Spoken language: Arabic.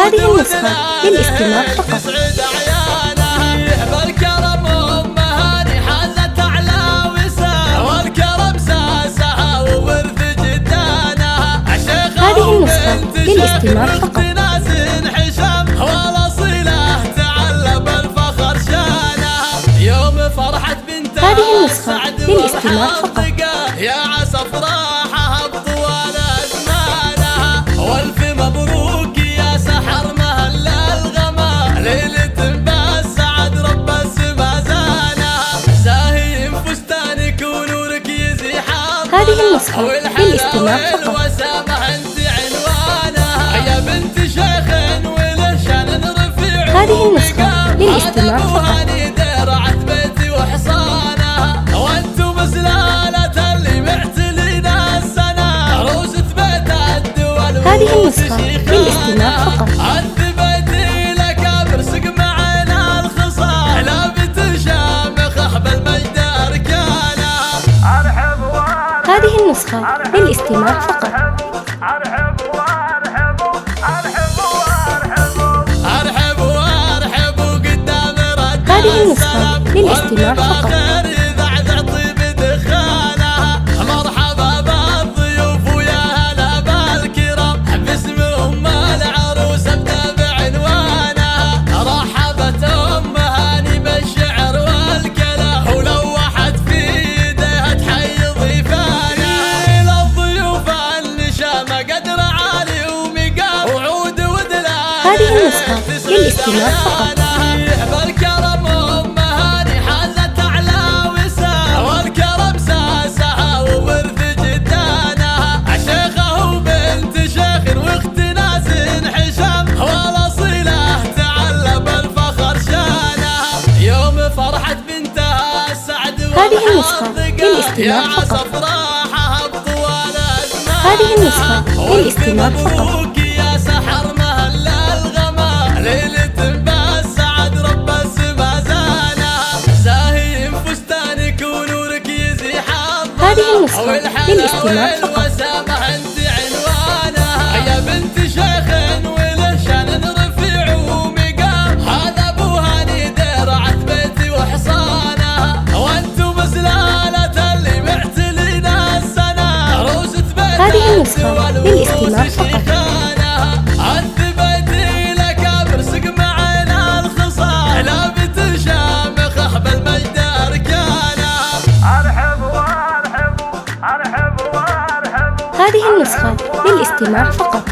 هذه النسخة للاستماع فقط. بالكرم أمهاني حازت أعلى وسام والكرم ساسها وورث جدانها هذه النسخة للاستماع فقط. ناس حشام والأصيلة تعلم الفخر شانها يوم فرحة بنتها هذه النسخة للاستماع فقط. يا عسى افراحها بطوال ازمانها والف مبروك يا سحر مهل الغما ليلة بالسعد رب السما زانها زاهي فستانك ونورك يزيح هذه النسخة للاستماع فقط. وسامح انت عنوانها يا بنت شيخ ولشان نرفع هذه النسخة للاستماع فقط. درعت بيتي وحصانها وانتم سلالة اللي معتلينا السنة عروسة بيت الدول. هذه النسخة للاستماع فقط. عذبتي لك برسق معنا الخصال لا بتشامخ احبل مجد اركانها. هذه النسخة للاستماع فقط. هذه النسخة للاستماع فقط. مرحبا بالضيوف ويا هلا بالكرام باسمهم العروس ابدا بعنوانها رحبت ام هاني بالشعر والكلام ولوحت في يديها تحيي ضيفانها للضيوف النشامه قدر عالي ومقام وعود ودلال. هذه النسخة للاستماع فقط. بالكرم ام هاني حازت اعلى وسام والكرم ساسها وورث جدانها شيخه وبنت شيخ واخت ناس حشام والاصيله تعلم الفخر شانها يوم فرحت بنتها السعد هذه النسخة للاستماع فقط. هذه النسخة للاستماع فقط. يا سحر مهل الغما ليلة بالسعد رب السما زانها زاهي فستانك ونورك يزيح هذه النسخة للاستماع فقط. وسامح انت عنوانها يا بنت شيخ ولشان نرفع ومقام هذا ابو هاني درعت بيتي وحصانها وانتم سلالة اللي معتلينا السنة عروسة بيت هذه النسخة للاستماع فقط. عذبتي لك برسق معنا الخصال لا بتشامخ احبل مجد اركانها. هذه النسخة للاستماع فقط.